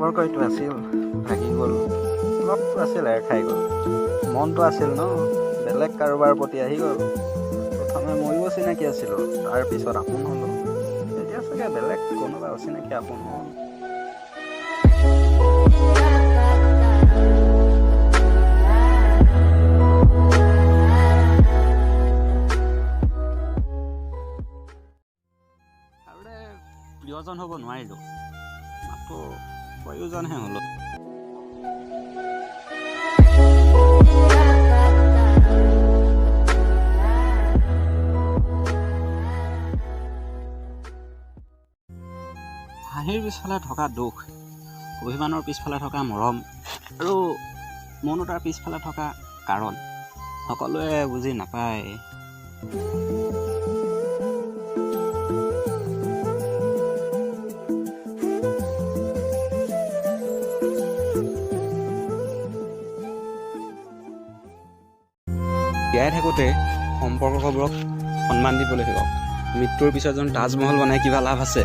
সম্পৰ্কটো আছিল ভাগি গ'ল, লগটো আছিল এৰ খাই গ'ল, মনটো আছিল ন বেলেগ কাৰোবাৰ প্ৰতি আহি গ'ল। প্ৰথমে ময়ো অচিনাকি আছিলোঁ, তাৰ পিছত আপোন হ'লোঁ, এতিয়া চাগে বেলেগ কোনোবা অচিনাকি আপোন হ'ল। কাৰোৰে প্ৰিয়জন হ'ব নোৱাৰিলোঁ, মাথো প্ৰয়োজনহে হ'লোঁ। হাঁহিৰ পিছফালে থকা দুখ, অভিমানৰ পিছফালে থকা মৰম আৰু মৌনতাৰ পিছফালে থকা কাৰণ সকলোৱে বুজি নাপায়। জীয়াই থাকোঁতে সম্পৰ্কবোৰক সন্মান দিবলৈ শিকক। মৃত্যুৰ পিছত যেন তাজমহল বনাই কিবা লাভ আছে?